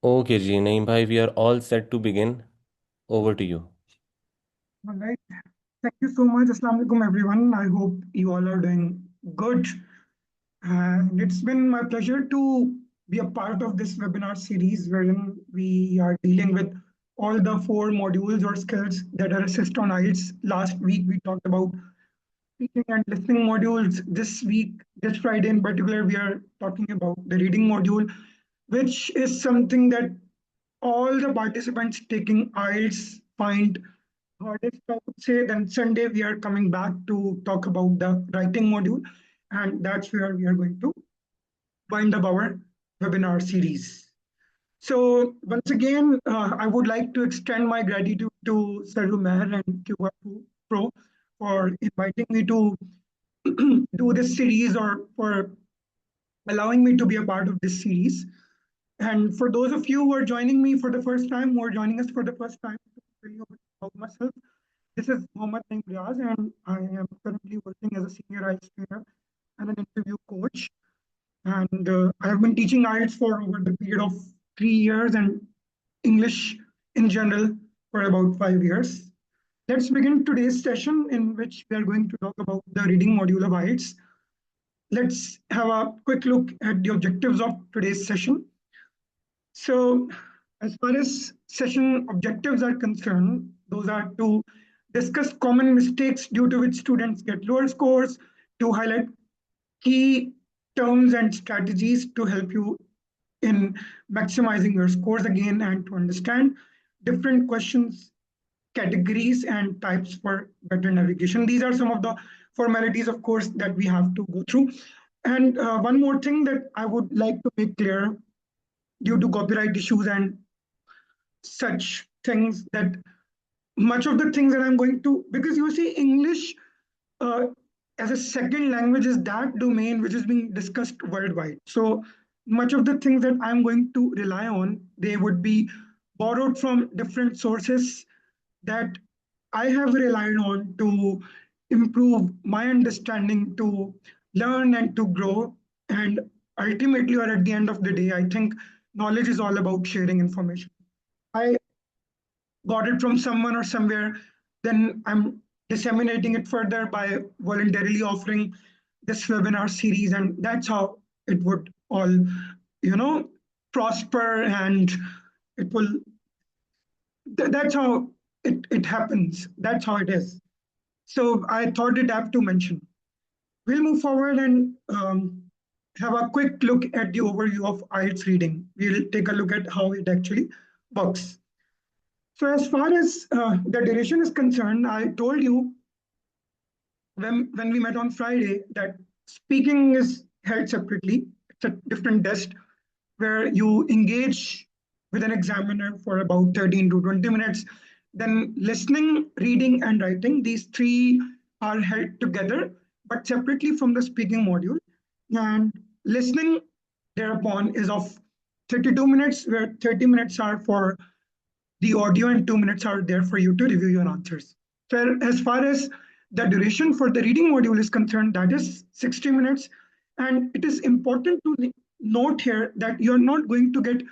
Okay, ji, Naeem bhai, we are all set to begin. Over to you. All right. Thank you so much. Assalamu alaikum, everyone. I hope you all are doing good. And it's been my pleasure to be a part of this webinar series wherein we are dealing with all the four modules or skills that are assessed on IELTS. Last week, we talked about speaking and listening modules. This week, this Friday in particular, we are talking about the reading module, which is something that all the participants taking IELTS find hardest, I would say. Then Sunday, we are coming back to talk about the writing module, and that's where we are going to wind up our webinar series. So once again, I would like to extend my gratitude to Sir Umair and Quva Pro for inviting me to do this series or for allowing me to be a part of this series. And for those of you who are joining me for the first time, who are joining us for the first time, to tell you a bit about myself, this is Mohammad Naeem Riaz, and I am currently working as a senior IELTS trainer and an interview coach. And I have been teaching IELTS for over the period of 3 years and English in general for about 5 years. Let's begin today's session in which we are going to talk about the reading module of IELTS. Let's have a quick look at the objectives of today's session. So, as far as session objectives are concerned, those are to discuss common mistakes due to which students get lower scores, to highlight key terms and strategies to help you in maximizing your scores again, and to understand different questions, categories, and types for better navigation. These are some of the formalities, of course, that we have to go through. And one more thing that I would like to make clear, due to copyright issues and such things, that much of the things that I'm going to, because you see, English uh, as a second language is that domain which is being discussed worldwide. So much of the things that I'm going to rely on, they would be borrowed from different sources that I have relied on to improve my understanding, to learn and to grow. And ultimately, or at the end of the day, I think knowledge is all about sharing information. I got it from someone or somewhere, then I'm disseminating it further by voluntarily offering this webinar series, and that's how it would all, you know, prosper, and it will. That's how it happens. That's how it is. So I thought it have to mention. We'll move forward and have a quick look at the overview of IELTS reading. We'll take a look at how it actually works. So as far as the duration is concerned, I told you when we met on Friday that speaking is held separately. It's a different test where you engage with an examiner for about 13 to 20 minutes. Then listening, reading, and writing, these three are held together, but separately from the speaking module. And listening thereupon is of 32 minutes, where 30 minutes are for the audio and 2 minutes are there for you to review your answers. So as far as the duration for the reading module is concerned, that is 60 minutes. And it is important to note here that you're not going to get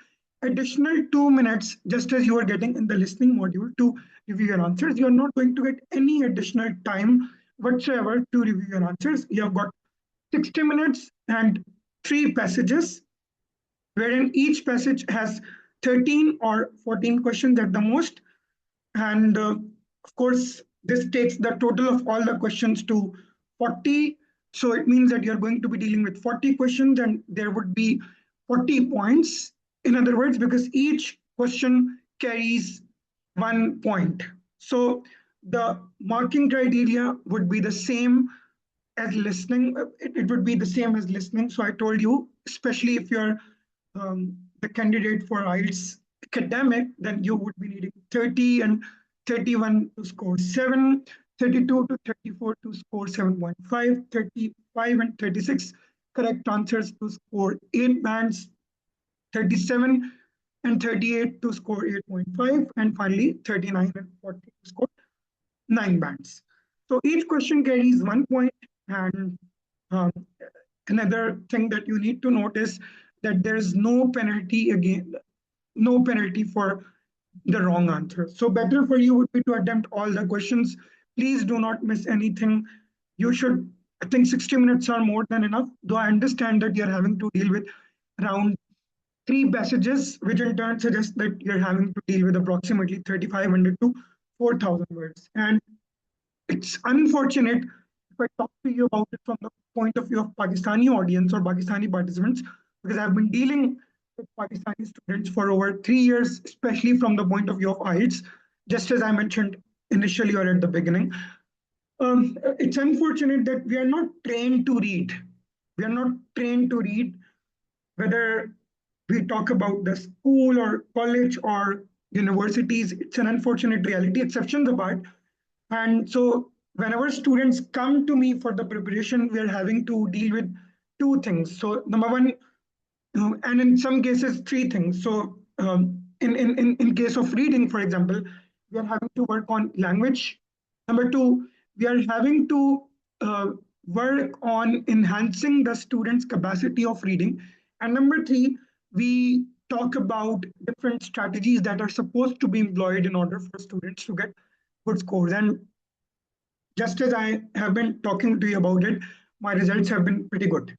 additional 2 minutes just as you are getting in the listening module to review your answers. You're not going to get any additional time whatsoever to review your answers. You have got 60 minutes and three passages, wherein each passage has 13 or 14 questions at the most. And of course, this takes the total of all the questions to 40. So it means that you're going to be dealing with 40 questions and there would be 40 points. In other words, because each question carries 1 point. So the marking criteria would be the same as listening. It would be the same as listening. So I told you, especially if you're the candidate for IELTS academic, then you would be needing 30 and 31 to score 7, 32 to 34 to score 7.5, 35 and 36 correct answers to score 8 bands, 37 and 38 to score 8.5, and finally 39 and 40 to score 9 bands. So each question carries 1 point, and um, another thing that you need to notice that there is no penalty again, no penalty for the wrong answer. So better for you would be to attempt all the questions. Please do not miss anything. You should, I think 60 minutes are more than enough, though I understand that you're having to deal with around three passages, which in turn suggests that you're having to deal with approximately 3,500 to 4,000 words. And it's unfortunate if I talk to you about it from the point of view of Pakistani audience or Pakistani participants, because I've been dealing with Pakistani students for over 3 years, especially from the point of view of IELTS, just as I mentioned initially or at the beginning. It's unfortunate that we are not trained to read. We are not trained to read, whether we talk about the school or college or universities. It's an unfortunate reality, exceptions apart. And so whenever students come to me for the preparation, we are having to deal with two things. So number one, and in some cases, three things. So in case of reading, for example, we are having to work on language. Number two, we are having to uh, work on enhancing the student's capacity of reading. And number three, we talk about different strategies that are supposed to be employed in order for students to get good scores. And just as I have been talking to you about it, my results have been pretty good.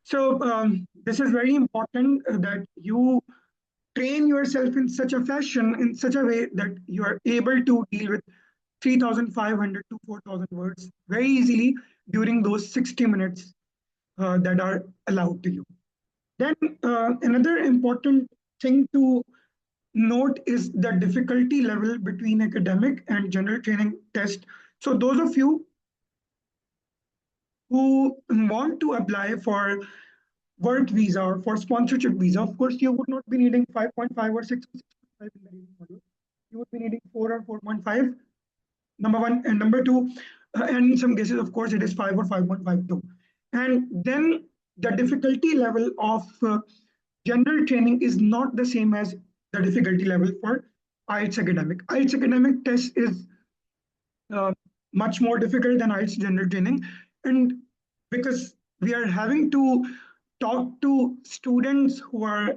So this is very important that you train yourself in such a fashion, in such a way that you are able to deal with 3,500 to 4,000 words very easily during those 60 minutes that are allowed to you. Then another important thing to note is the difficulty level between academic and general training test. So those of you who want to apply for work visa or for sponsorship visa, of course, you would not be needing 5.5 or 6 or 6.5 in the reading module. You would be needing 4 or 4.5, number one. And number two, and in some cases, of course, it is 5 or 5.52. And then the difficulty level of general training is not the same as the difficulty level for IELTS academic. IELTS academic test is uh, much more difficult than IELTS general training. And because we are having to talk to students who are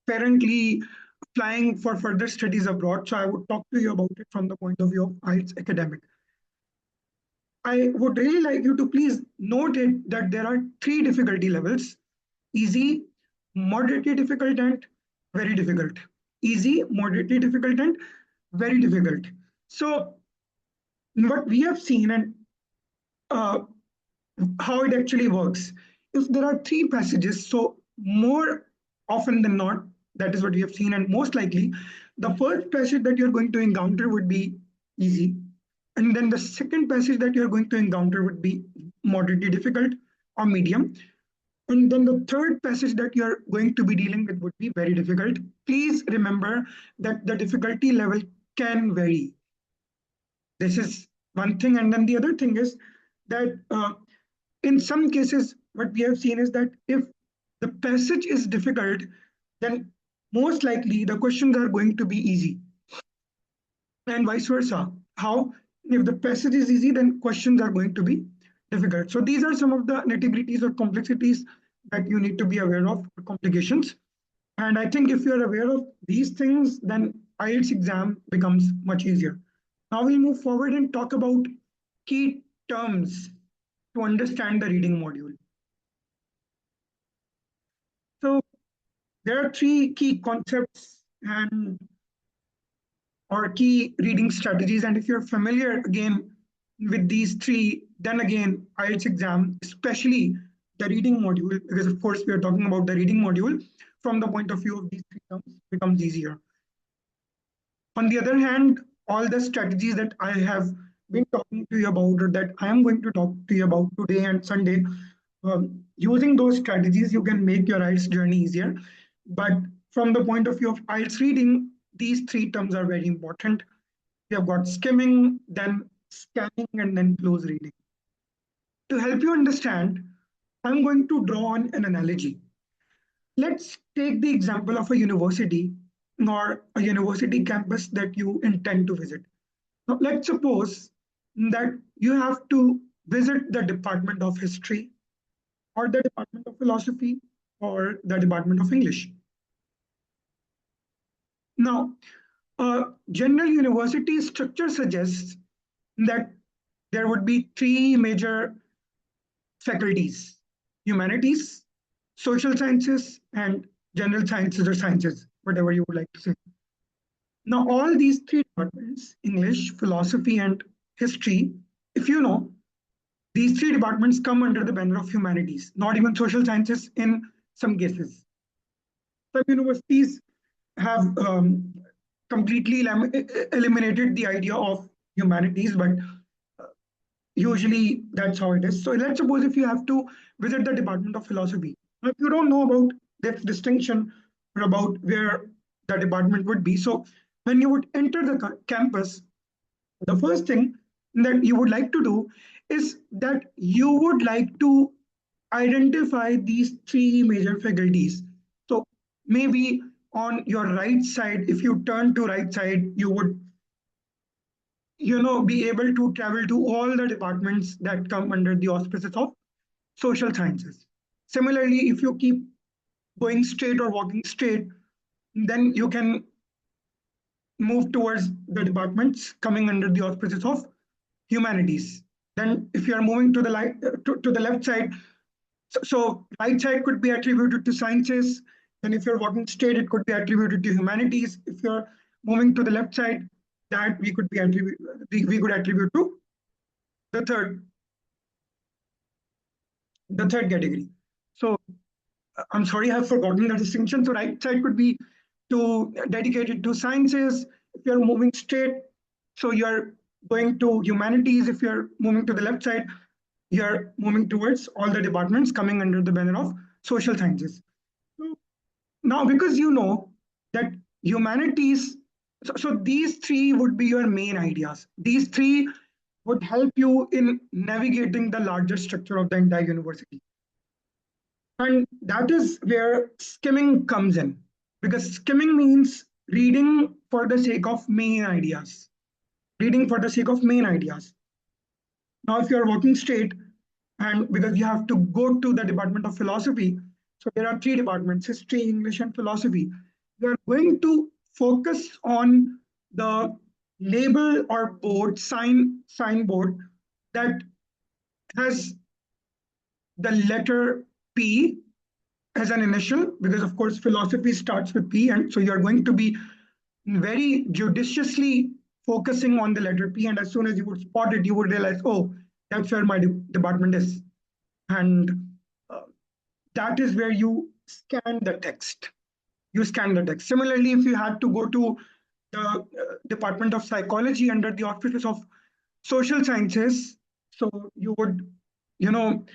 apparently applying for further studies abroad, so I would talk to you about it from the point of view of IELTS academic. I would really like you to please note it that there are three difficulty levels: easy, moderately difficult, and very difficult. Easy, moderately difficult, and very difficult. So what we have seen and uh, how it actually works. If there are three passages, so more often than not, that is what we have seen, and most likely, the first passage that you're going to encounter would be easy, and then the second passage that you're going to encounter would be moderately difficult or medium, and then the third passage that you're going to be dealing with would be very difficult. Please remember that the difficulty level can vary. This is one thing, and then the other thing is that in some cases, what we have seen is that if the passage is difficult, then most likely the questions are going to be easy, and vice versa. How? If the passage is easy, then questions are going to be difficult. So these are some of the nitty-gritties or complexities that you need to be aware of, complications. And I think if you're aware of these things, then IELTS exam becomes much easier. Now we'll move forward and talk about key terms to understand the reading module. So there are three key concepts and or key reading strategies. And if you're familiar again with these three, then again, IELTS exam, especially the reading module, because of course we are talking about the reading module from the point of view of these three terms, becomes easier. On the other hand, all the strategies that I have been talking to you about, or that I am going to talk to you about today and Sunday, using those strategies, you can make your IELTS journey easier. But from the point of view of IELTS reading, these three terms are very important. We have got skimming, then scanning, and then close reading. To help you understand, I'm going to draw on an analogy. Let's take the example of a university or a university campus that you intend to visit. Now, let's suppose that you have to visit the Department of History or the Department of Philosophy or the Department of English. Now, general university structure suggests that there would be three major faculties: humanities, social sciences, and general sciences or sciences, whatever you would like to say. Now, all these three departments, English, philosophy, and history, if you know, these three departments come under the banner of humanities, not even social sciences in some cases. Some universities have completely eliminated the idea of humanities, but usually that's how it is. So let's suppose if you have to visit the Department of Philosophy. Now, if you don't know about this distinction or about where the department would be, so when you would enter the campus, the first thing that you would like to do is that you would like to identify these three major faculties. So maybe on your right side, if you turn to right side, you would be able to travel to all the departments that come under the auspices of social sciences. Similarly, if you keep going straight or walking straight, then you can move towards the departments coming under the auspices of humanities. Then if you are moving to the to the left side, so right side could be attributed to sciences. Then if you're walking straight, it could be attributed to humanities. If you're moving to the left side, that we could attribute to the third category. So I'm sorry, I've forgotten the distinction. So right side could be to dedicated to sciences. If you're moving straight, so you're going to humanities. If you're moving to the left side, you're moving towards all the departments coming under the banner of social sciences. So now, because you know that humanities, so these three would be your main ideas. These three would help you in navigating the larger structure of the entire university. And that is where skimming comes in, because skimming means reading for the sake of main ideas. Reading for the sake of main ideas. Now, if you are walking straight, and because you have to go to the Department of Philosophy, so there are three departments: history, English, and philosophy. You are going to focus on the label or signboard that has the letter P as an initial, because of course philosophy starts with P, and so you're going to be very judiciously focusing on the letter P, and as soon as you would spot it, you would realize, oh, that's where my department is. And uh, that is where you scan the text. You scan the text. Similarly, if you had to go to the Department of Psychology under the auspices of social sciences, so you would, you know,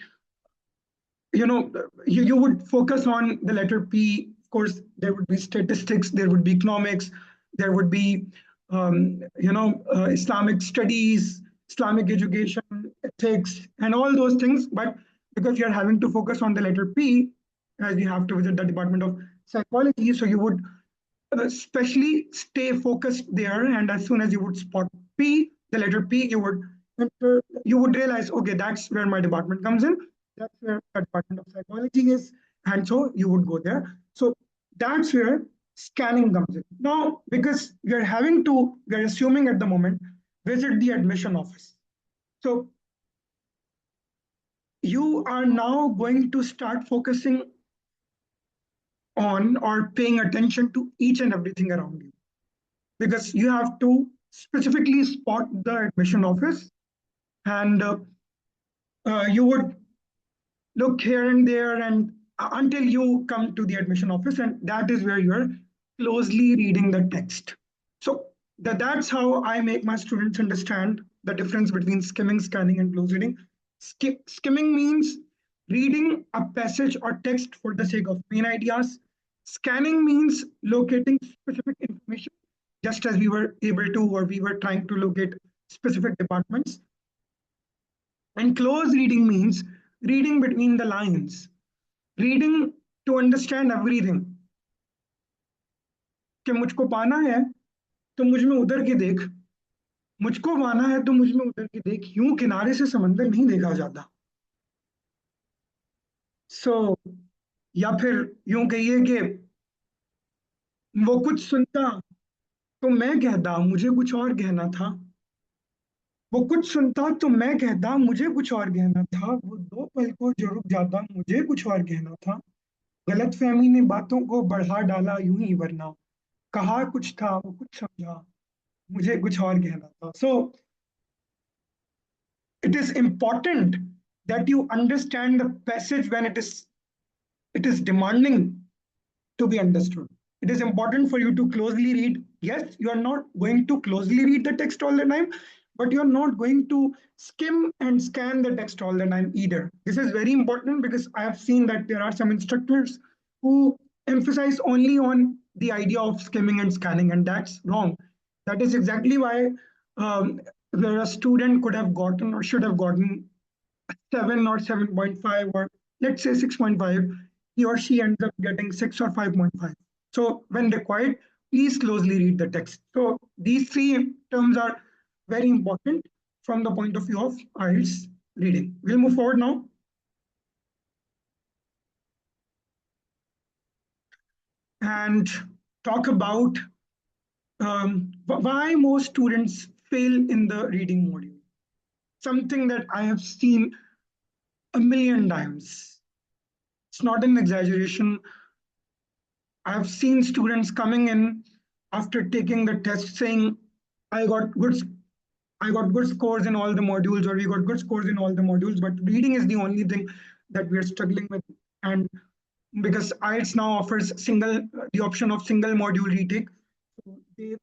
you would focus on the letter P. Of course, there would be statistics, there would be economics, there would be Islamic studies, Islamic education, ethics, and all those things. But because you're having to focus on the letter P, as you have to visit the Department of Psychology, so you would especially stay focused there. And as soon as you would spot P, the letter P, you would realize, okay, that's where my department comes in. That's where the Department of Psychology is. And so you would go there. So that's where scanning comes in. Now, because we're assuming at the moment, visit the admission office. So you are now going to start focusing on or paying attention to each and everything around you, because you have to specifically spot the admission office, and you would look here and there and until you come to the admission office, and that is where you're closely reading the text. So that's how I make my students understand the difference between skimming, scanning, and close reading. Skimming means reading a passage or text for the sake of main ideas. Scanning means locating specific information, just as we were able to, or we were trying to locate specific departments. And close reading means reading between the lines, reading to understand everything. कि मुझको पाना है तो मुझ में उधर की देख, मुझको पाना है तो मुझ में उधर की देख, यूं किनारे से समंदर नहीं देखा जाता. सो या फिर यूं कहिए कि वो कुछ सुनता तो मैं कहता मुझे कुछ और कहना था। वो कुछ सुनता तो मैं कहता मुझे कुछ और कहना था। वो दो पल को जो रुक जाता मुझे कुछ और कहना था। गलतफहमी ने बातों को बढ़ा डाला यूं ही, वरना कहा कुछ था वो कुछ समझा, मुझे कुछ और कहना था। सो it is important that you understand the passage when it is demanding to be understood. It is important for you to closely read. Yes, you are not going to closely read the text all the time, but you are not going to skim and scan the text all the time either. This is very important because I have seen that there are some instructors who emphasize only on the idea of skimming and scanning, and that's wrong. That is exactly why where a student could have gotten or should have gotten 7 or 7.5 or let's say 6.5, he or she ends up getting 6 or 5.5. So when required, please closely read the text. So these three terms are very important from the point of view of IELTS reading. We'll move forward now and talk about why most students fail in the reading module. Something that I have seen a million times. It's not an exaggeration. I've seen students coming in after taking the test saying, I got good I got good scores in all the modules, or we got good scores in all the modules, but reading is the only thing that we are struggling with. And because IELTS now offers the option of single module retake, so they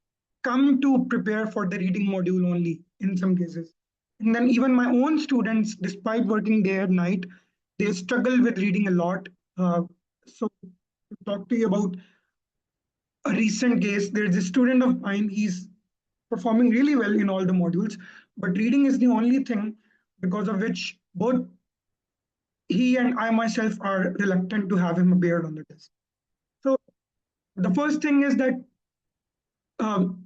come to prepare for the reading module only in some cases. And then even my own students, despite working day and night, they struggle with reading a lot. So to talk to you about a recent case, there's a student of mine, he's performing really well in all the modules, but reading is the only thing because of which both he and I myself are reluctant to have him appear on the test. So the first thing is that um,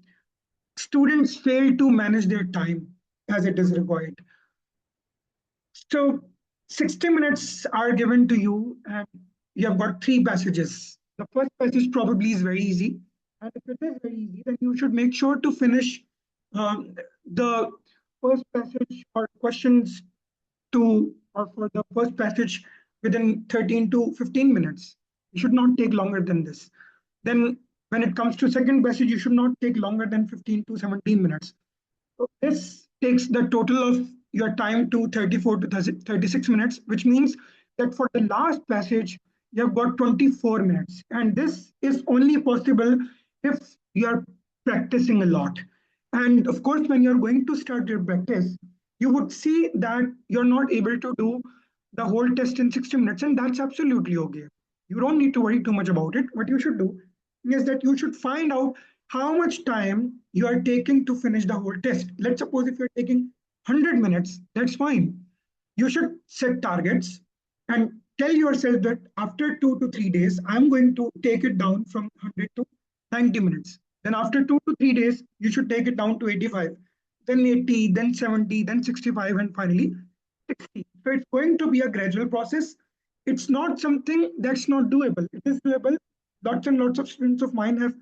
students fail to manage their time as it is required. So 60 minutes are given to you, and you have got three passages. The first passage probably is very easy. And if it is very easy, then you should make sure to finish the first passage or questions to or for the first passage within 13 to 15 minutes. It should not take longer than this. Then when it comes to second passage, you should not take longer than 15 to 17 minutes. So this takes the total of your time to 34 to 36 minutes, which means that for the last passage, you have got 24 minutes. And this is only possible if you are practicing a lot. And of course, when you're going to start your practice, you would see that you're not able to do the whole test in 60 minutes, and that's absolutely okay. You don't need to worry too much about it. What you should do is that you should find out how much time you are taking to finish the whole test. Let's suppose if you're taking 100 minutes, that's fine. You should set targets and tell yourself that after 2 to 3 days, I'm going to take it down from 100 to 90 minutes. Then after 2 to 3 days, you should take it down to 85, then 80, then 70, then 65, and finally 60. So it's going to be a gradual process. It's not something that's not doable. It is doable. Lots and lots of students of mine have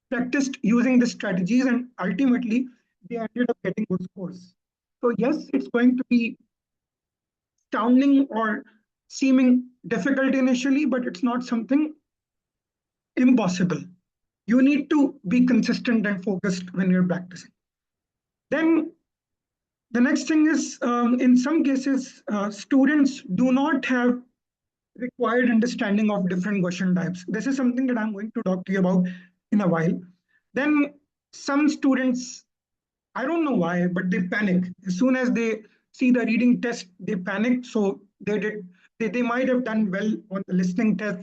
practiced using the strategies, and ultimately they ended up getting good scores. So yes, it's going to be sounding or seeming difficult initially, but it's not something impossible. You need to be consistent and focused when you're practicing. Then the next thing is, in some cases, students do not have required understanding of different question types. This is something that I'm going to talk to you about in a while. Then some students, I don't know why, but they panic. As soon as they see the reading test, they panic. So they might have done well on the listening test.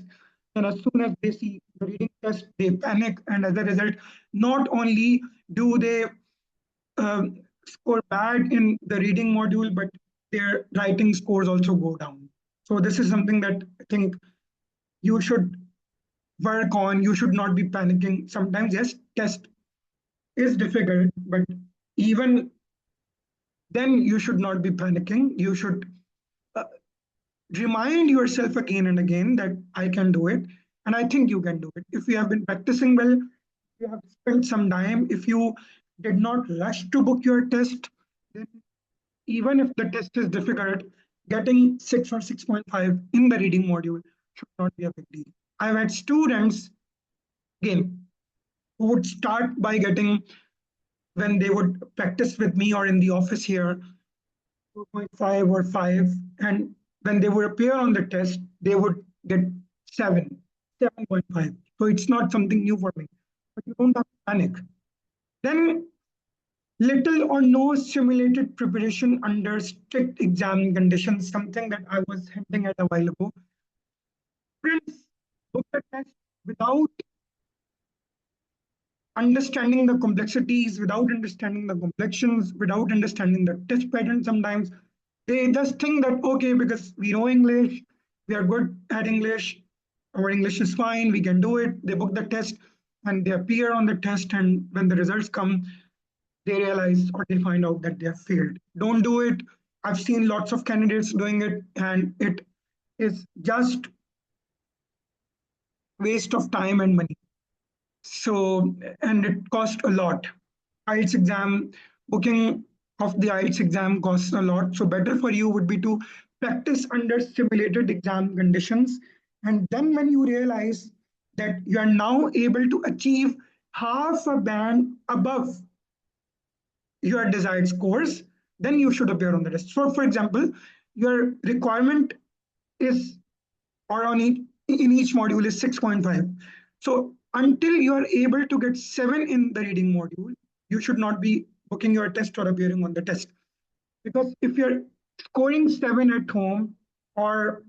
And as soon as they see the reading test, they panic. And as a result, not only do they score bad in the reading module, but their writing scores also go down. So this is something that I think you should work on. You should not be panicking. Sometimes, yes, test is difficult, but even then you should not be panicking. You should uh, remind yourself again and again that I can do it. And I think you can do it. If you have been practicing well, You have spent some time. If you did not rush to book your test, then even if the test is difficult, getting 6 or 6.5 in the reading module should not be a big deal. I've had students, again, who would start by getting, when they would practice with me or in the office here, 4.5 or 5. And when they would appear on the test, they would get 7, 7.5. So it's not something new for me. But you don't have to panic. Then little or no simulated preparation under strict exam conditions, something that I was hinting at a while ago. Students book the test without understanding the complexities, without understanding the complexions, without understanding the test pattern sometimes. They just think that, okay, because we know English, we are good at English, our English is fine, we can do it. They book the test and they appear on the test, and when the results come, they realize or they find out that they have failed. Don't do it. I've seen lots of candidates doing it, and it is just waste of time and money. So, and it costs a lot. IELTS exam, booking of the IELTS exam costs a lot. So better for you would be to practice under simulated exam conditions. And then when you realize that you are now able to achieve half a band above your desired scores, then you should appear on the test. So, for example, your requirement is, or on each, in each module is 6.5. So until you are able to get 7 in the reading module, you should not be booking your test or appearing on the test. Because if you're scoring 7 at home, or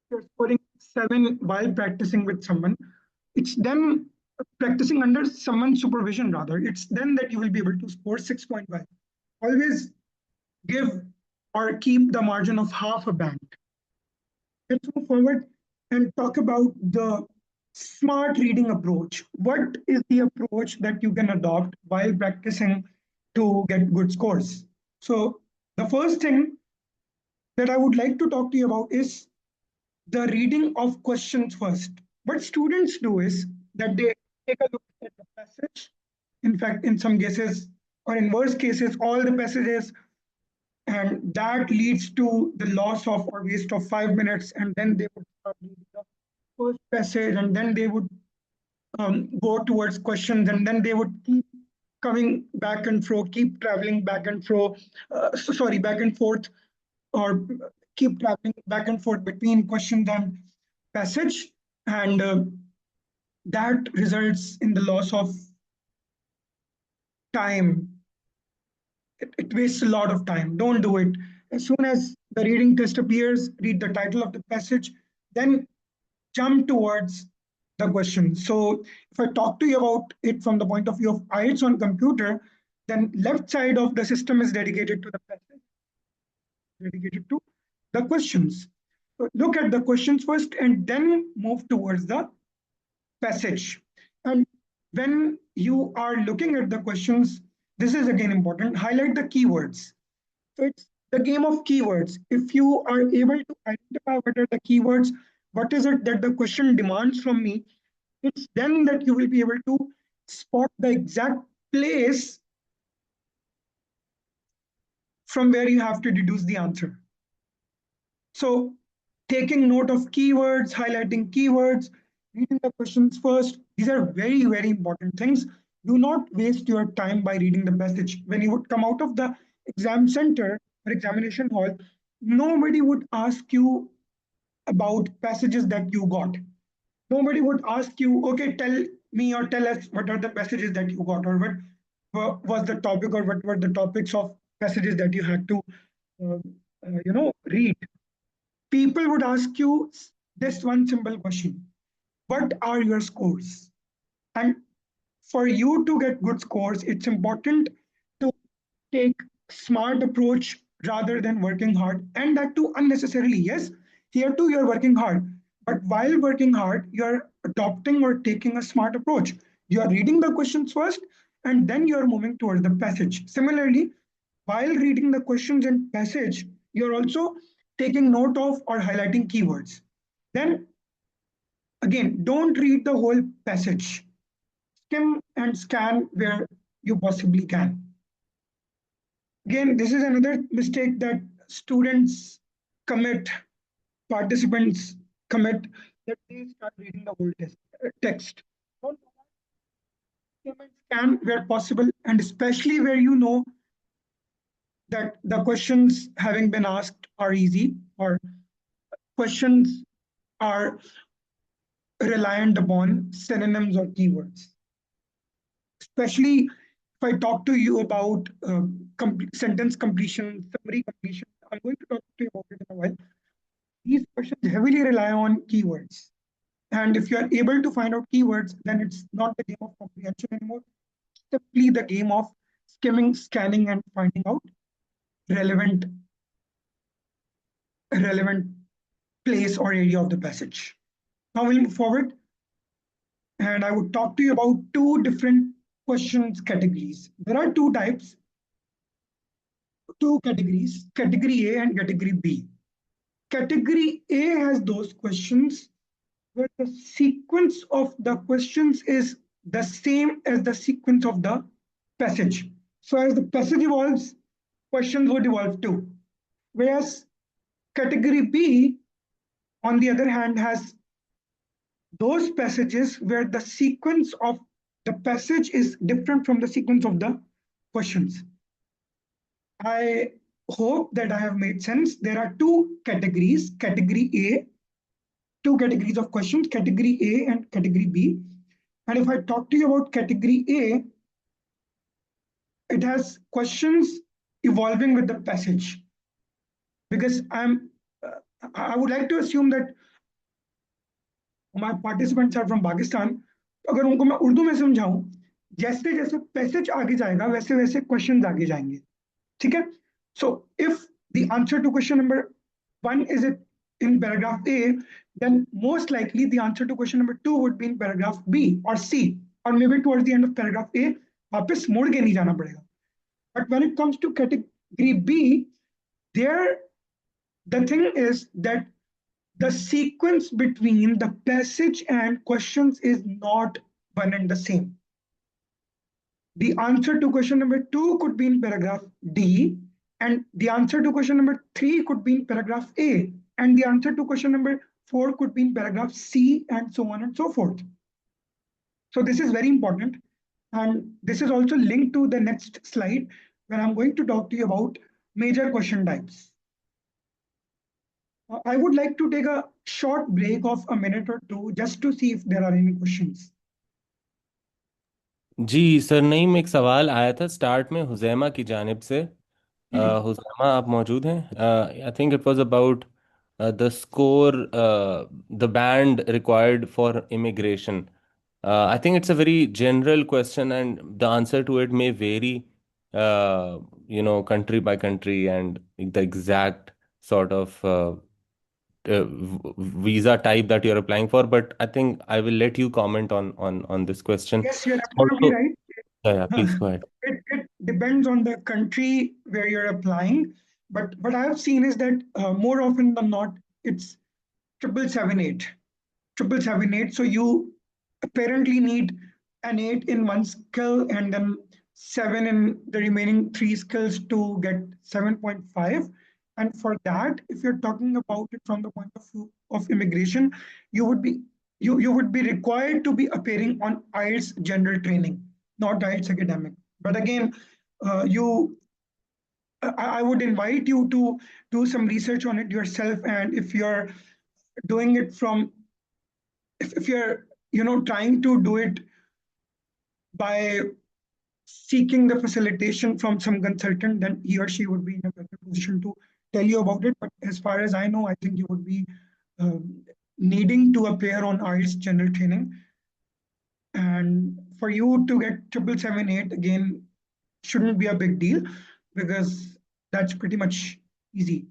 you're scoring 7 while practicing with someone, it's then practicing under someone's supervision rather. It's then that you will be able to score 6.5. Always give or keep the margin of half a band. Let's move forward and talk about the smart reading approach. What is the approach that you can adopt while practicing to get good scores? So, the first thing that I would like to talk to you about is the reading of questions first. What students do is that they take a look at the passage. In fact, in some cases, or in worst cases, all the passages, and that leads to the loss of or waste of 5 minutes. And then they would start reading the first passage, and then they would go towards questions, and then they would keep coming back and forth, keep traveling back and forth, back and forth, or keep traveling back and forth between questions and passage, and that results in the loss of time. It wastes a lot of time. Don't do it. As soon as the reading test appears, read the title of the passage, then jump towards the question. So if I talk to you about it from the point of view of IELTS on computer, then left side of the system is dedicated to the passage, dedicated to the questions. So look at the questions first and then move towards the passage. And when you are looking at the questions, this is again important, highlight the keywords. So it's the game of keywords. If you are able to identify what are the keywords, what is it that the question demands from me, it's then that you will be able to spot the exact place from where you have to deduce the answer. So taking note of keywords, highlighting keywords, reading the questions first, these are very, very important things. Do not waste your time by reading the passage. When you would come out of the exam center or examination hall, nobody would ask you about passages that you got. Nobody would ask you, okay, tell me or tell us what are the passages that you got, or what was the topic, or what were the topics of passages that you had to, read. People would ask you this one simple question: what are your scores? And for you to get good scores, it's important to take smart approach rather than working hard, and that too unnecessarily. Yes, here too you're working hard, but while working hard, you're adopting or taking a smart approach. You are reading the questions first, and then you're moving towards the passage. Similarly, while reading the questions and passage, you're also taking note of or highlighting keywords. Then again, don't read the whole passage. skim and scan where you possibly can. Again, this is another mistake that students commit, participants commit, that they start reading the whole text. Don't skim and scan where possible, and especially where you know that the questions having been asked are easy, or questions are reliant upon synonyms or keywords. Especially if I talk to you about sentence completion, summary completion, I'm going to talk to you about it in a while. These questions heavily rely on keywords. And if you are able to find out keywords, then it's not the game of comprehension anymore. It's simply the game of skimming, scanning, and finding out relevant, relevant place or area of the passage. Now we'll move forward, and I would talk to you about two different questions categories. There are two types, two categories, category A and category B. Category A has those questions where the sequence of the questions is the same as the sequence of the passage. So as the passage evolves, questions would evolve too. Whereas category B, on the other hand, has those passages where the sequence of the passage is different from the sequence of the questions. I hope that I have made sense. There are two categories, category A, two categories of questions, category A and category B. And if I talk to you about category A, it has questions evolving with the passage. Because I would like to assume that my participants are from Pakistan. अगर उनको मैं उर्दू में समझाऊं, जैसे जैसे passage आगे जाएगा वैसे वैसे क्वेश्चंस आगे जाएंगे. ठीक है? So if the answer to question number 1 is it in paragraph A, then most likely the answer to question number 2 would be in paragraph B or C, or maybe towards the end of paragraph A. वापस मोड़ के नहीं जाना पड़ेगा. But when it comes to category B, there the thing is that the sequence between the passage and questions is not one and the same. The answer to question number 2 could be in paragraph D, and the answer to question number 3 could be in paragraph A, and the answer to question number 4 could be in paragraph C, and so on and so forth. So this is very important, and this is also linked to the next slide, where I'm going to talk to you about major question types. I would like to take a short break of a minute or two just to see if there are any questions. जी sir, नहीं में एक सवाल आया था start में हुजैमा की जानिब से. हुजैमा, आप मौजूद हैं? I think it was about the score, the band required for immigration. I think it's a very general question, and the answer to it may vary, country by country, and the exact sort of visa type that you're applying for. But I think I will let you comment on this question. Yes, you're absolutely Also, right. yeah, please go ahead. It depends on the country where you're applying, but what I have seen is that more often than not, it's 778. 778. So you apparently need an 8 in one skill and then 7 in the remaining three skills to get 7.5. And for that, if you're talking about it from the point of view of immigration, you would be you would be required to be appearing on IELTS general training, not IELTS academic. But again, you I would invite you to do some research on it yourself. And if you're doing it from, if you're trying to do it by seeking the facilitation from some consultant, then he or she would be in a better position to tell you about it. But as far as I know, I think you would be needing to appear on IELTS general training. And for you to get 778 again shouldn't be a big deal, because that's pretty much easy.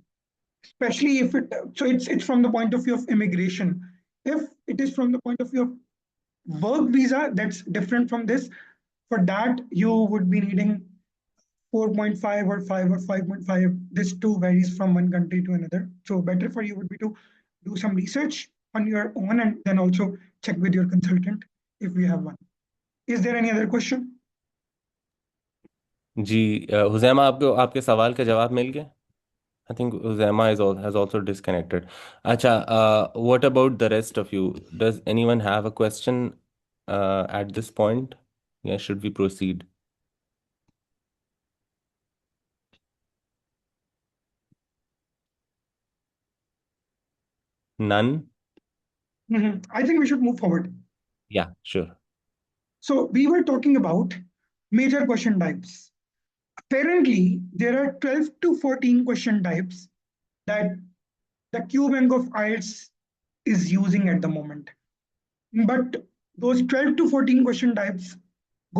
Especially if it's from the point of view of immigration. If it is from the point of view of work visa, that's different from this. For that, you would be needing 4.5 or 5 or 5.5. This too varies from one country to another. So better for you would be to do some research on your own, and then also check with your consultant if you have one. Is there any other question? जी हुजैमा, आपको आपके सवाल का जवाब मिल गया? I think Huzaima is has also disconnected. अच्छा, what about the rest of you? Does anyone have a question at this point, या should we proceed? None? I think we should move forward. Yeah, sure. So we were talking about major question types. Apparently, there are 12 to 14 question types that the Q Bank of IELTS is using at the moment. But those 12 to 14 question types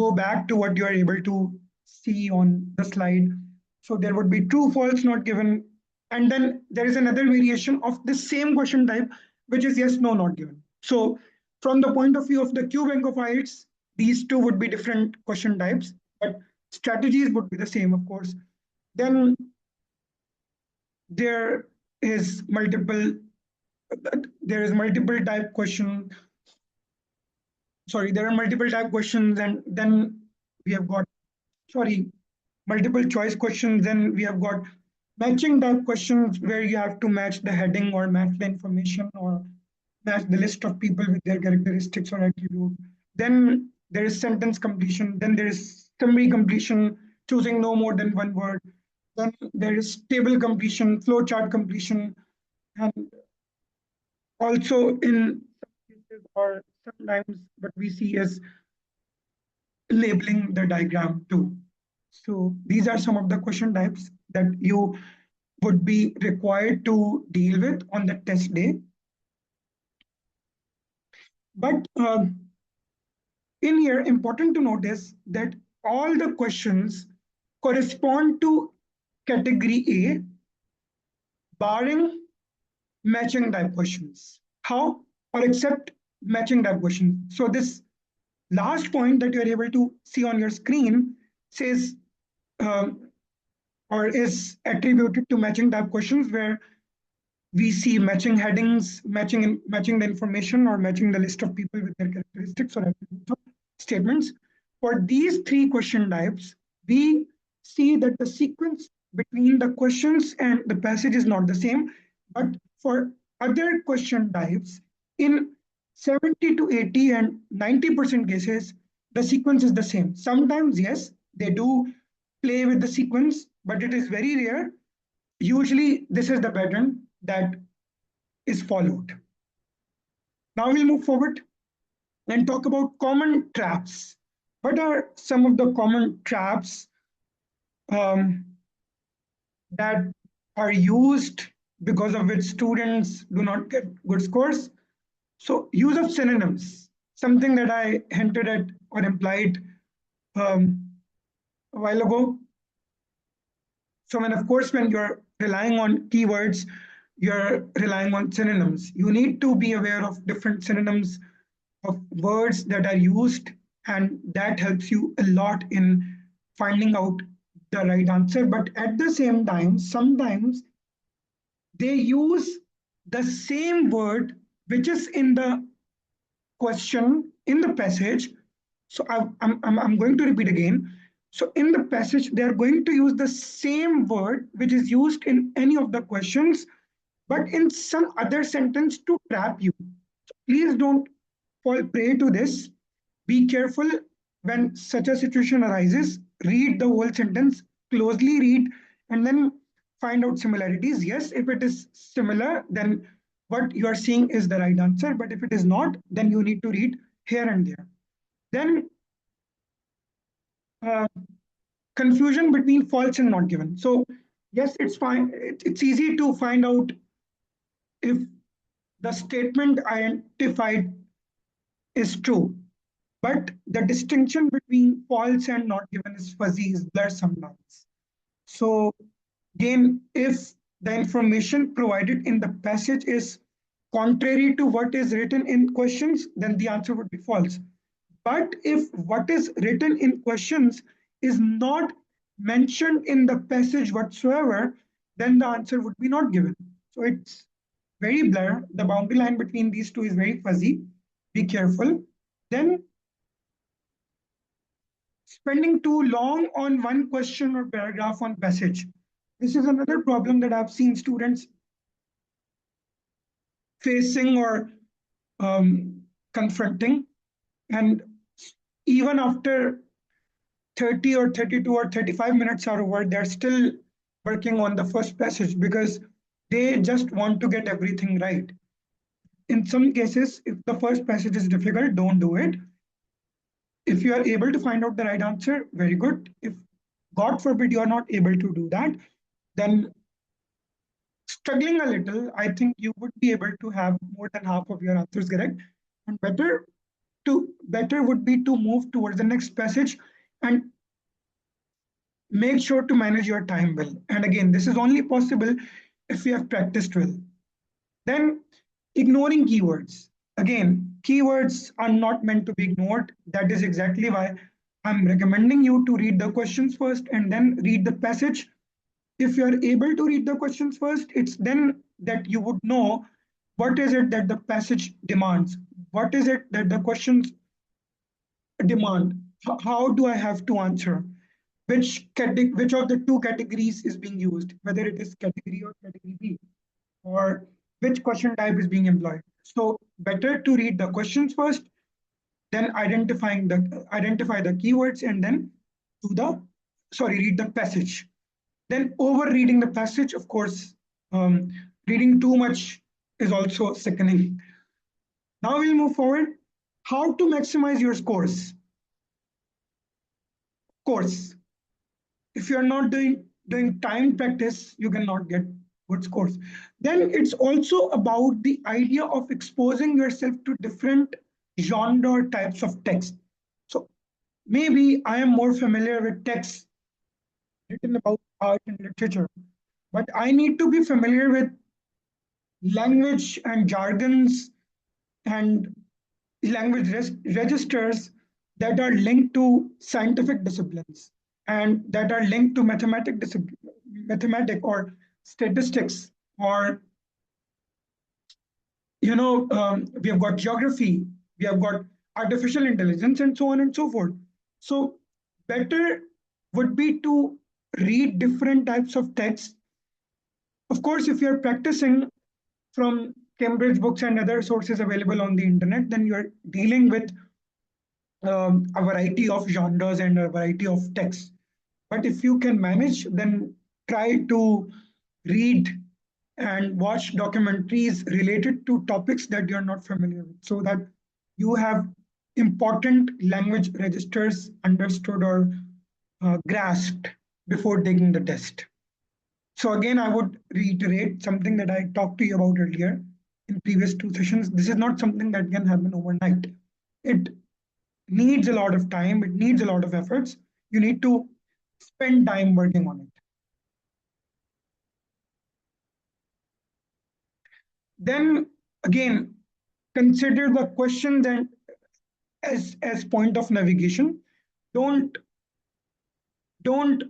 go back to what you are able to see on the slide. So there would be true, false, not given. And then there is another variation of the same question type, which is yes, no, not given. So from the point of view of the Q Bank of IELTS, these two would be different question types, but strategies would be the same, of course. Then there is multiple multiple type question. Sorry, there are multiple type questions, and then we have got, sorry, multiple choice questions. Then we have got matching type questions where you have to match the heading or match the information or match the list of people with their characteristics or attribute. Then there is sentence completion. Then there is summary completion, choosing no more than one word. Then there is table completion, flow chart completion, and also in some cases or sometimes what we see is labeling the diagram too. So these are some of the question types that you would be required to deal with on the test day. But in here, important to notice that all the questions correspond to category A, barring matching type questions. How? Or except matching type questions. So this last point that you're able to see on your screen says or is attributed to matching type questions where we see matching headings, matching the information, or matching the list of people with their characteristics or attributes or statements. For these three question types, we see that the sequence between the questions and the passage is not the same. But for other question types, in 70 to 80 and 90% cases, the sequence is the same. Sometimes, yes, they do play with the sequence, but it is very rare. Usually, this is the pattern that is followed. Now we'll move forward and talk about common traps. What are some of the common traps um, that are used because of which students do not get good scores? So, use of synonyms, something that I hinted at or implied a while ago. So when, of course, when you're relying on keywords, you're relying on synonyms. You need to be aware of different synonyms of words that are used, and that helps you a lot in finding out the right answer. But at the same time, sometimes they use the same word which is in the question in the passage. So I'm going to repeat again. So in the passage, they are going to use the same word which is used in any of the questions, but in some other sentence to trap you. So please don't fall prey to this. Be careful when such a situation arises. Read the whole sentence, closely read, and then find out similarities. Yes, if it is similar, then what you are seeing is the right answer. But if it is not, then you need to read here and there. Then uh, confusion between false and not given. So yes, it's fine. It's easy to find out if the statement identified is true. But the distinction between false and not given is fuzzy, is blurred sometimes. So again, if the information provided in the passage is contrary to what is written in questions, then the answer would be false. But if what is written in questions is not mentioned in the passage whatsoever, then the answer would be not given. So it's very blurred. The boundary line between these two is very fuzzy. Be careful. Then spending too long on one question or paragraph on passage. This is another problem that I've seen students facing or confronting. And even after 30 or 32 or 35 minutes are over, they're still working on the first passage because they just want to get everything right. In some cases, if the first passage is difficult, don't do it. If you are able to find out the right answer, very good. If God forbid you are not able to do that, then struggling a little, I think you would be able to have more than half of your answers correct. And better would be to move towards the next passage and make sure to manage your time well. And again, this is only possible if you have practiced well. Then ignoring keywords. Again, keywords are not meant to be ignored. That is exactly why I'm recommending you to read the questions first and then read the passage. If you are able to read the questions first, it's then that you would know what is it that the passage demands, what is it that the questions demand, how do I have to answer, which of the two categories is being used, whether it is category or category B, or which question type is being employed. So better to read the questions first, then identify the keywords, and then do the read the passage. Then over reading the passage, of course, um, reading too much is also sickening. Now we'll move forward. How to maximize your scores. Course, if you're not doing time practice, you cannot get good scores. Then it's also about the idea of exposing yourself to different genre or types of text. So maybe I am more familiar with texts written about art and literature, but I need to be familiar with language and jargons and registers that are linked to scientific disciplines and that are linked to mathematic or statistics, or we have got geography, we have got artificial intelligence, and so on and so forth. So better would be to read different types of texts. Of course, if you're practicing from Cambridge books and other sources available on the internet, then you're dealing with a variety of genres and a variety of texts. But if you can manage, then try to read and watch documentaries related to topics that you're not familiar with, so that you have important language registers understood or grasped before taking the test. So again, I would reiterate something that I talked to you about earlier in previous two sessions. This is not something that can happen overnight. It needs a lot of time, it needs a lot of efforts. You need to spend time working on it. Then again, consider the questions and as point of navigation. Don't don't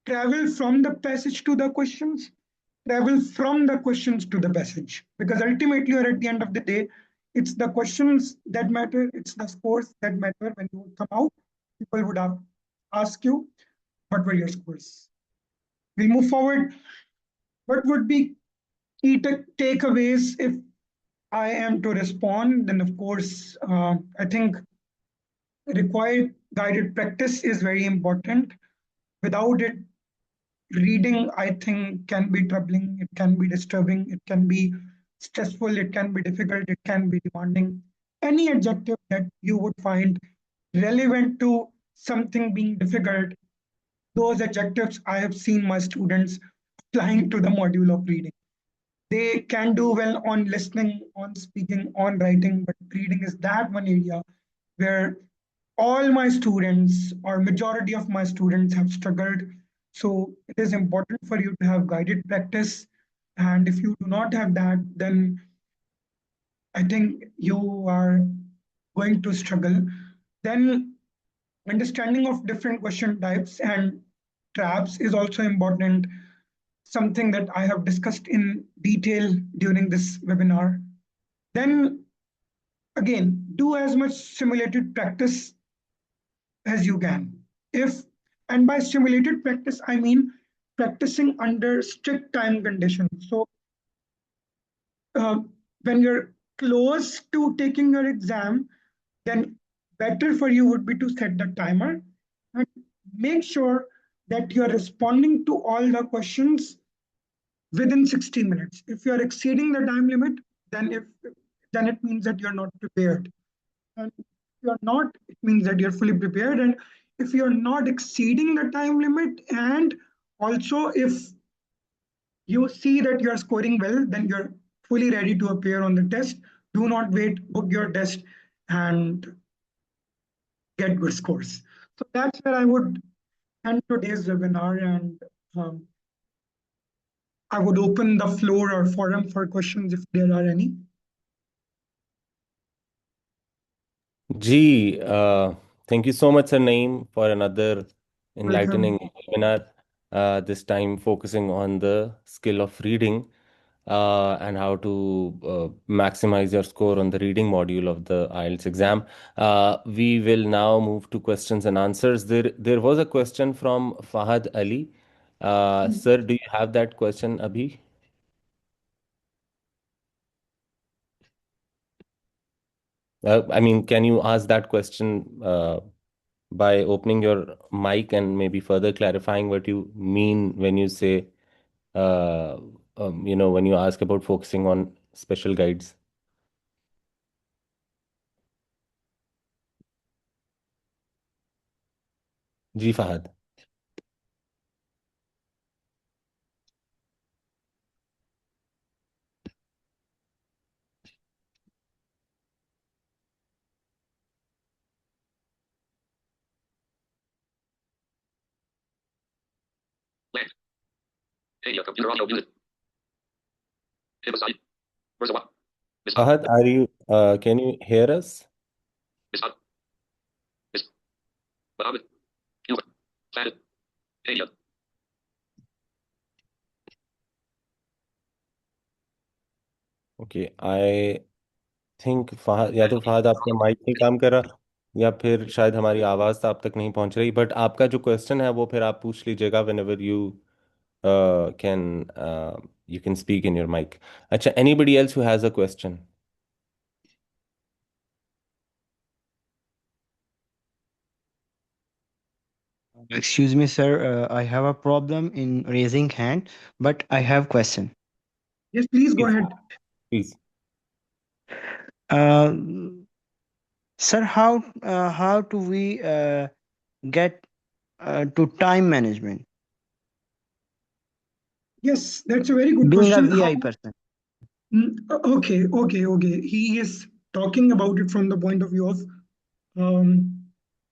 travel from the passage to the questions. Travel from the questions to the passage, because ultimately, or at the end of the day, it's the questions that matter. It's the scores that matter. When you come out, people would have ask you, what were your scores? We'll move forward. What would be key takeaways if I am to respond? Then, of course, I think required guided practice is very important. Without it, reading, I think, can be troubling, it can be disturbing, it can be stressful, it can be difficult, it can be demanding. Any adjective that you would find relevant to something being difficult, those adjectives I have seen my students applying to the module of reading. They can do well on listening, on speaking, on writing, but reading is that one area where all my students or majority of my students have struggled. So it is important for you to have guided practice. And if you do not have that, then I think you are going to struggle. Then understanding of different question types and traps is also important, something that I have discussed in detail during this webinar. Then again, do as much simulated practice as you can. If and by stimulated practice, I mean practicing under strict time conditions. So uh, when you're close to taking your exam, then better for you would be to set the timer and make sure that you're responding to all the questions within 60 minutes. If you're exceeding the time limit, then if then it means that you're not prepared. And if you're not, it means that you're fully prepared. And if you're not exceeding the time limit, and also if you see that you're scoring well, then you're fully ready to appear on the test. Do not wait, book your test and get good scores. So that's where I would end today's webinar, and um, I would open the floor or forum for questions if there are any. Gee, thank you so much, Sir Naeem, for another Welcome. enlightening webinar. This time focusing on the skill of reading and how to maximize your score on the reading module of the IELTS exam. We will now move to questions and answers. There was a question from Fahad Ali. Sir, do you have that question, Abhi? I mean, can you ask that question by opening your mic and maybe further clarifying what you mean when you say, uh, when you ask about focusing on special guides? Ji Fahad. Land. Media computer audio unit. Side. Where's the what? Miss Hub. Fahad, can you hear us? Miss Hub. Miss Mohammed. Cuba. Planet. Media. Okay, I think Fahad या तो फहद आपका mic नहीं काम कर रहा या फिर शायद हमारी आवाज़ तो आप तक नहीं पहुंच रही बट आपका जो क्वेश्चन है वो फिर आप पूछ लीजिएगा whenever can you can speak in your mic. अच्छा, anybody else who has a question? Excuse me, sir. I have a problem in raising hand, but I have question. Yes, please go Please, ahead. please. Uh, Sir, how do we get to time management? Yes, that's a very good Being a question. How? VI person. Okay. He is talking about it from the point of view of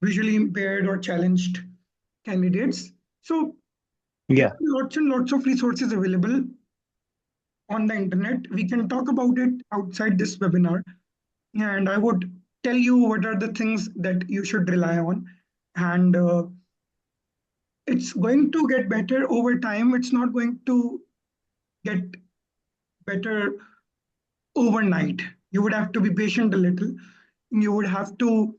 visually impaired or challenged candidates. So there Yeah. are lots and lots of resources available on the internet. We can talk about it outside this webinar, and I would tell you what are the things that you should rely on. And it's going to get better over time. It's not going to get better overnight. You would have to be patient a little. You would have to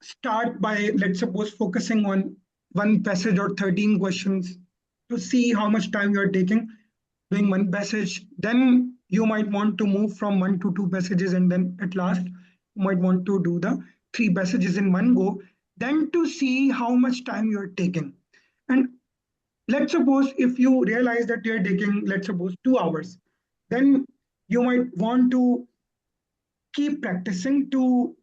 start by, let's suppose, focusing on one passage or 13 questions to see how much time you're taking doing one passage. Then you might want to move from one to two passages, and then at last, you might want to do the three passages in one go. Then to see how much time you're taking. And let's suppose if you realize that you're taking, let's suppose, 2 hours, then you might want to keep practicing to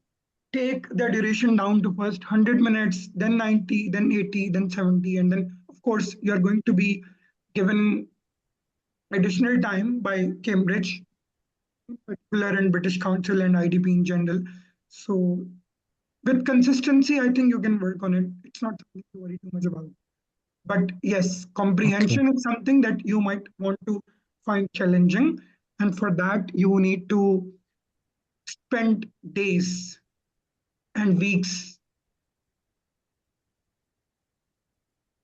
take the duration down to first 100 minutes, then 90, then 80, then 70. And then, of course, you're going to be given additional time by Cambridge, in particular, and British Council and IDP in general. So, with consistency, I think you can work on it. It's not something to worry too much about. But yes, Okay. comprehension is something that you might want to find challenging. And for that, you need to spend days and weeks.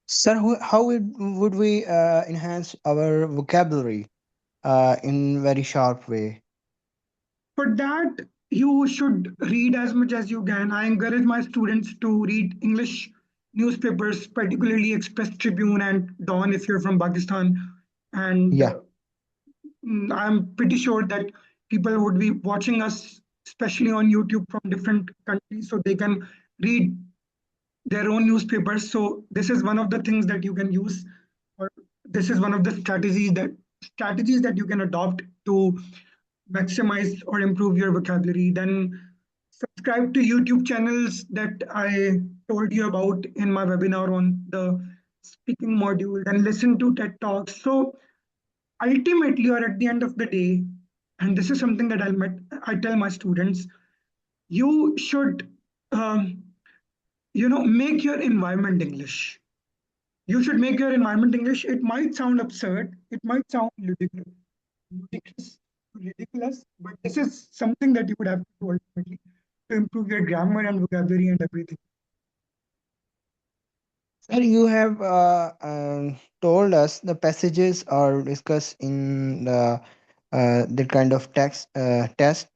Sir, how would we enhance our vocabulary in very sharp way? For that, you should read as much as you can. I encourage my students to read English newspapers, particularly Express Tribune and Dawn if you're from Pakistan. And Yeah. I'm pretty sure that people would be watching us, especially on YouTube from different countries, so they can read their own newspapers. So this is one of the things that you can use, or this is one of the strategies that you can adopt to maximize or improve your vocabulary. Then subscribe to YouTube channels that I told you about in my webinar on the speaking module, and listen to TED Talks. So ultimately, or at the end of the day, and this is something that I tell my students, you should um, make your environment English. You should make your environment English. It might sound absurd, it might sound ludicrous, ridiculous, but this is something that you would have to do ultimately to improve your grammar and vocabulary and everything. Sir, you have told us the passages are discussed in the kind of text test.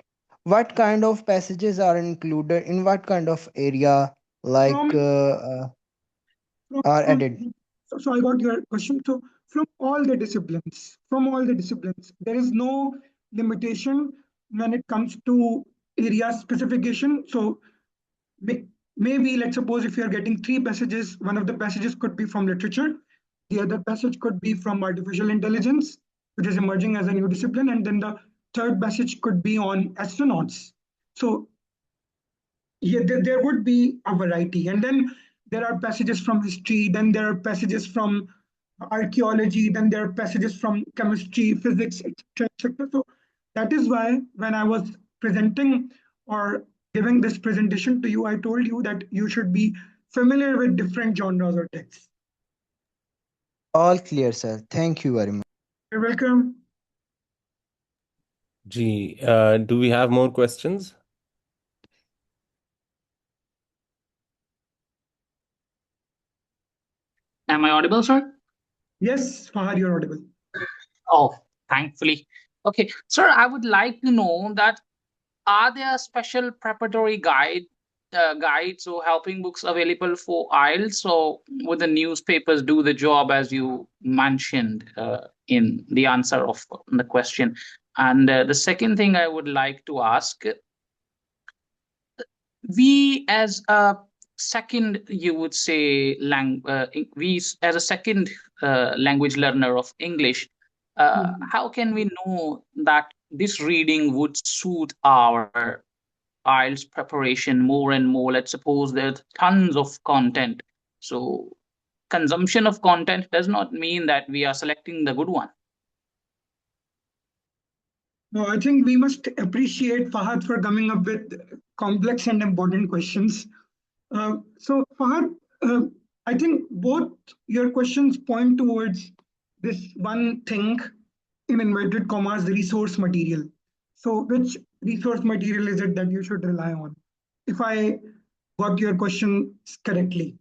What kind of passages are included in what kind of area like From are from added? so I got your question. So from all the disciplines, there is no limitation when it comes to area specification. So may- maybe let's suppose if you're getting three passages, one of the passages could be from literature, the other passage could be from artificial intelligence, which is emerging as a new discipline, and then the third passage could be on astronauts. So yeah, there would be a variety. And then there are passages from history, then there are passages from archaeology, then there are passages from chemistry, physics, etc., etc. So that is why when I was presenting or giving this presentation to you, I told you that you should be familiar with different genres or texts. All clear, sir. Thank you very much. You're welcome. Gee, do we have more questions? Am I audible, sir? Yes, Fahad, you're audible. Oh, thankfully. Okay, sir, I would like to know that are there special preparatory guides or helping books available for IELTS? So would the newspapers do the job as you mentioned in the answer of the question? And the second thing I would like to ask, we as a second, you would say, as a second language learner of English, Mhm. how can we know that this reading would suit our IELTS preparation more and more? Let's suppose there's tons of content. So consumption of content does not mean that we are selecting the good one. No, I think we must appreciate Fahad for coming up with complex and important questions. So Fahad, I think both your questions point towards this one thing in inverted commas, the resource material. So which resource material is it that you should rely on? If I got your question correctly.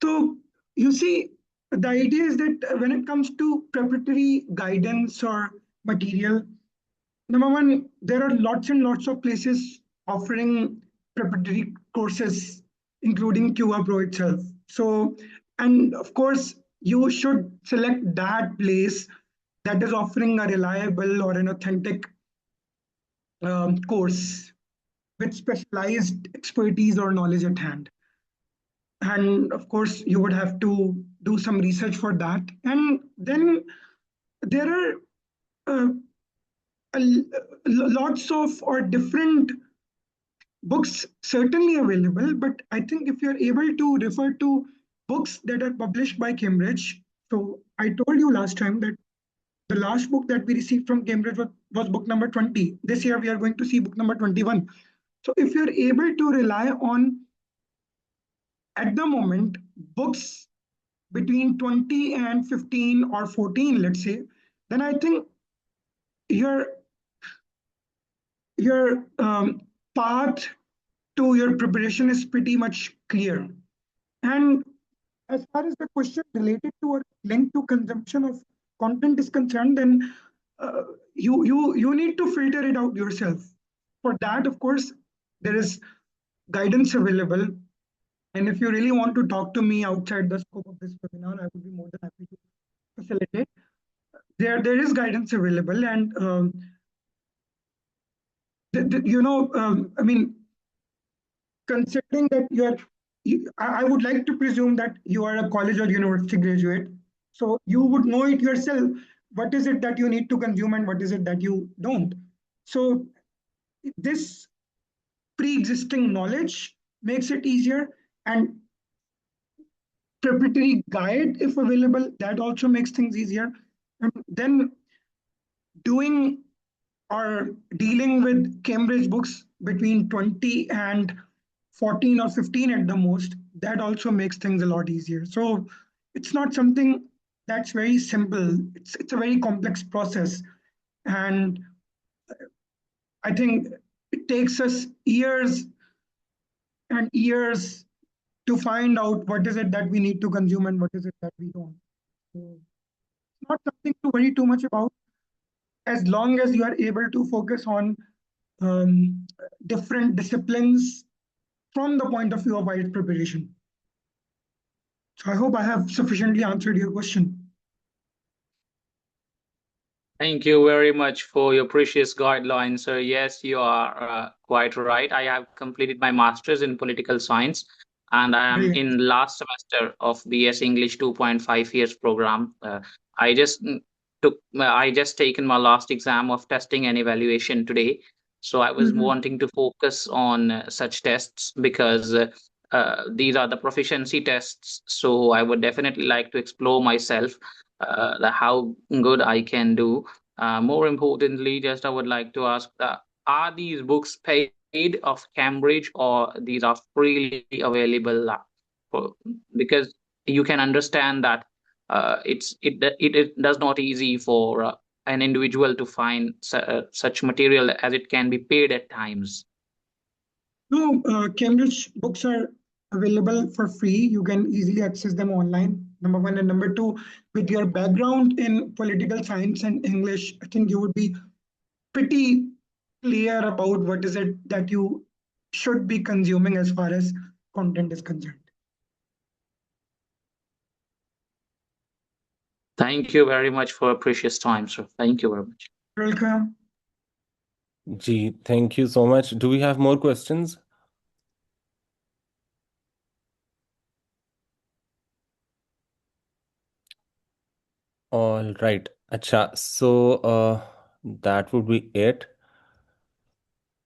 So you see, the idea is that when it comes to preparatory guidance or material, number one, there are lots and lots of places offering preparatory courses, including Quva Pro itself. So, and of course, you should select that place that is offering a reliable or an authentic course with specialized expertise or knowledge at hand. And of course, you would have to do some research for that. And then there are uh, lots of or different books certainly available, but I think if you're able to refer to books that are published by Cambridge, so I told you last time that the last book that we received from Cambridge was book number 20. This year we are going to see book number 21. So if you're able to rely on, at the moment, books between 20 and 15 or 14, let's say, then I think your your path to your preparation is pretty much clear. And as far as the question related to or linked to consumption of content is concerned, then you need to filter it out yourself. For that, of course, there is guidance available. And if you really want to talk to me outside the scope of this webinar, I would be more than happy to facilitate. There is guidance available, and I mean, considering that I would like to presume that you are a college or university graduate, so you would know it yourself. What is it that you need to consume and what is it that you don't? So this pre-existing knowledge makes it easier, and preparatory guide, if available, that also makes things easier. And then doing or dealing with Cambridge books between 20 and 14 or 15 at the most, that also makes things a lot easier. So it's not something that's very simple. It's a very complex process. And I think it takes us years and years to find out what is it that we need to consume and what is it that we don't. So it's not something to worry too much about, as long as you are able to focus on different disciplines from the point of view of IELTS preparation. So I hope I have sufficiently answered your question. Thank you very much for your precious guidelines, sir. Yes, you are quite right. I have completed my master's in political science, and I am Brilliant. in last semester of BS English 2.5 years program. I just I just taken my last exam of testing and evaluation today. So I was Mhm. wanting to focus on such tests because these are the proficiency tests. So I would definitely like to explore myself, how good I can do. More importantly, just I would like to ask, are these books paid of Cambridge, or these are freely available? For, because you can understand that it does not easy for an individual to find such material, as it can be paid at times. No, Cambridge books are available for free. You can easily access them online. Number one, and number two, with your background in political science and English, I think you would be pretty clear about what is it that you should be consuming as far as content is concerned. Thank you very much for your precious time, sir. Thank you very much. Welcome. Gee, thank you so much. Do we have more questions? All right. Acha. So that would be it.